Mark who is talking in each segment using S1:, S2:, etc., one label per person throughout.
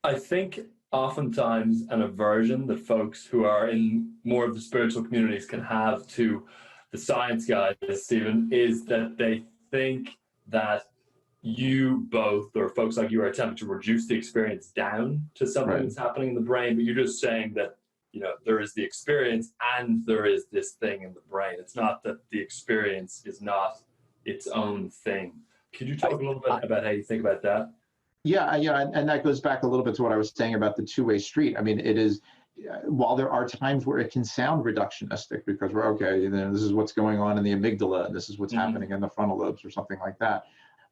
S1: I think oftentimes an aversion that folks who are in more of the spiritual communities can have to the science guys, Stephen, is that they think that you both, or folks like you, are attempting to reduce the experience down to something that's happening in the brain, but you're just saying that, there is the experience and there is this thing in the brain. It's not that the experience is not its own thing. Could you talk a little bit about how you think about that?
S2: Yeah, and that goes back a little bit to what I was saying about the two-way street. I mean, it is, while there are times where it can sound reductionistic because we're okay, then this is what's going on in the amygdala, and this is what's happening in the frontal lobes or something like that.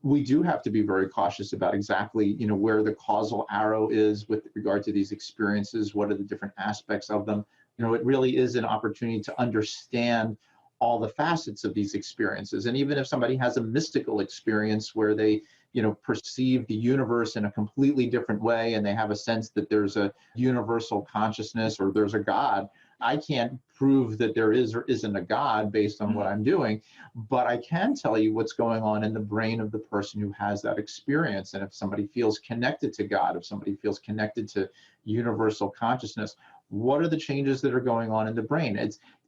S2: We do have to be very cautious about exactly, where the causal arrow is with regard to these experiences. What are the different aspects of them? It really is an opportunity to understand all the facets of these experiences. And even if somebody has a mystical experience where they, perceive the universe in a completely different way, and they have a sense that there's a universal consciousness or there's a God, I can't prove that there is or isn't a God based on what I'm doing, but I can tell you what's going on in the brain of the person who has that experience. And if somebody feels connected to God, if somebody feels connected to universal consciousness, what are the changes that are going on in the brain?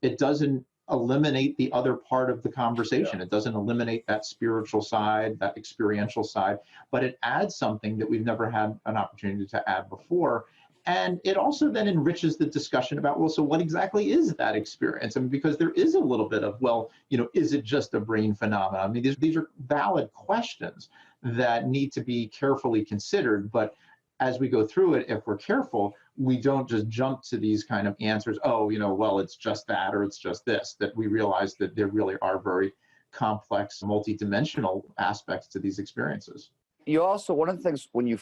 S2: It doesn't eliminate the other part of the conversation. It doesn't eliminate that spiritual side, that experiential side, but it adds something that we've never had an opportunity to add before. And it also then enriches the discussion about, well, so what exactly is that experience? I mean, because there is a little bit of, well, is it just a brain phenomenon? I mean, these are valid questions that need to be carefully considered, but as we go through it, if we're careful, we don't just jump to these kind of answers, well, it's just that, or it's just this, that we realize that there really are very complex, multidimensional aspects to these experiences.
S3: You also, one of the things, when you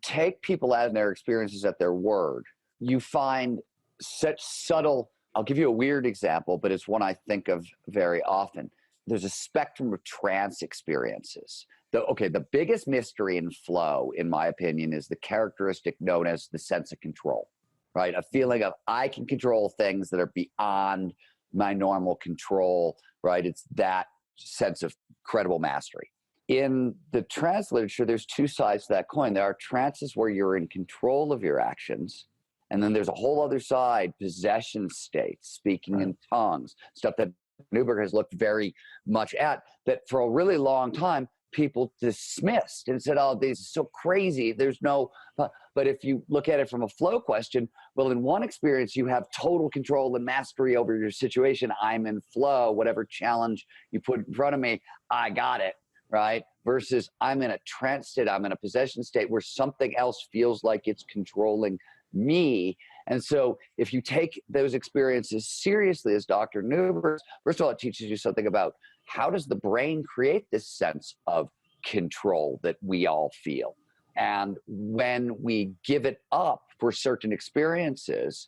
S3: take people out in their experiences at their word, you find such subtle, I'll give you a weird example, but it's one I think of very often. There's a spectrum of trance experiences. The biggest mystery in flow, in my opinion, is the characteristic known as the sense of control, right? A feeling of I can control things that are beyond my normal control, right? It's that sense of credible mastery. In the trance literature, there's two sides to that coin. There are trances where you're in control of your actions, and then there's a whole other side, possession states, speaking in tongues, stuff that Newberg has looked very much at, that for a really long time, people dismissed and said, oh, this is so crazy. There's no, but if you look at it from a flow question, well, in one experience, you have total control and mastery over your situation. I'm in flow, whatever challenge you put in front of me, I got it, right? Versus I'm in a trance state, I'm in a possession state where something else feels like it's controlling me. And so if you take those experiences seriously as Dr. Newberg, first of all, it teaches you something about how does the brain create this sense of control that we all feel? And when we give it up for certain experiences,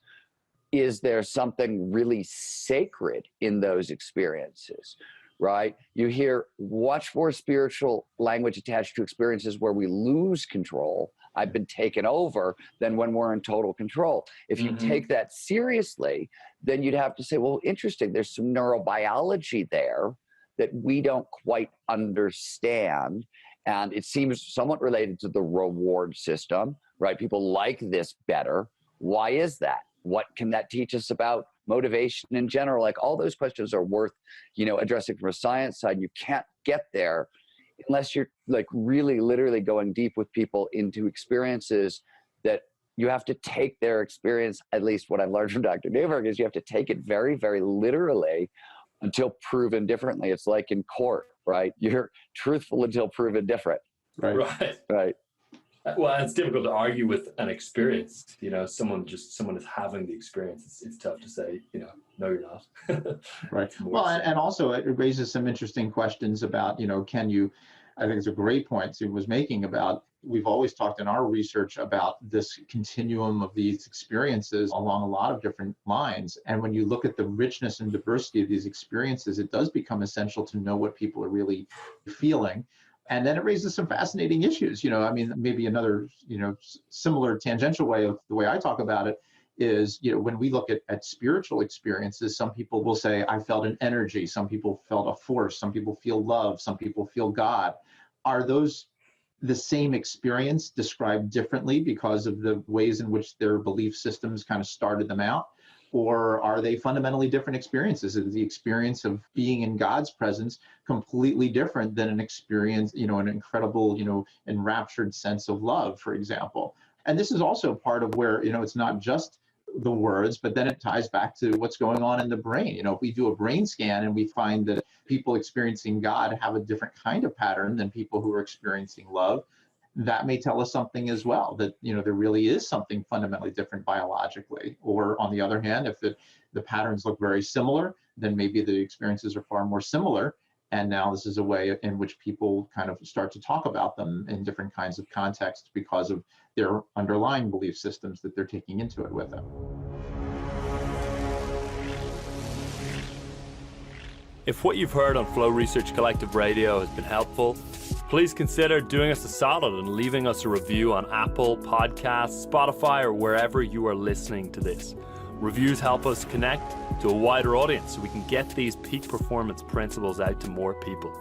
S3: is there something really sacred in those experiences, right? You hear much more spiritual language attached to experiences where we lose control, I've been taken over, than when we're in total control. If you take that seriously, then you'd have to say, well, interesting, there's some neurobiology there that we don't quite understand. And it seems somewhat related to the reward system, right? People like this better. Why is that? What can that teach us about motivation in general? Like, all those questions are worth, addressing from a science side. You can't get there unless you're like really literally going deep with people into experiences that you have to take their experience. At least what I've learned from Dr. Newberg is you have to take it very, very literally until proven differently. It's like in court, right? You're truthful until proven different. Right.
S1: Well, it's difficult to argue with an experience. Someone is having the experience. It's tough to say, no, you're not.
S2: Right. Well, and also it raises some interesting questions about, can you, I think it's a great point Sue was making about, we've always talked in our research about this continuum of these experiences along a lot of different lines. And when you look at the richness and diversity of these experiences, it does become essential to know what people are really feeling. And then it raises some fascinating issues. Maybe another, similar tangential way of the way I talk about it is, when we look at spiritual experiences, some people will say, I felt an energy. Some people felt a force. Some people feel love. Some people feel God. Are those the same experience described differently because of the ways in which their belief systems kind of started them out? Or are they fundamentally different experiences? Is the experience of being in God's presence completely different than an experience, an incredible, enraptured sense of love, for example? And this is also part of where, it's not just the words, but then it ties back to what's going on in the brain. If we do a brain scan and we find that people experiencing God have a different kind of pattern than people who are experiencing love, that may tell us something as well, that there really is something fundamentally different biologically. Or on the other hand, if the patterns look very similar, then maybe the experiences are far more similar. And now this is a way in which people kind of start to talk about them in different kinds of contexts because of their underlying belief systems that they're taking into it with them.
S1: If what you've heard on Flow Research Collective Radio has been helpful, please consider doing us a solid and leaving us a review on Apple Podcasts, Spotify, or wherever you are listening to this. Reviews help us connect to a wider audience so we can get these peak performance principles out to more people.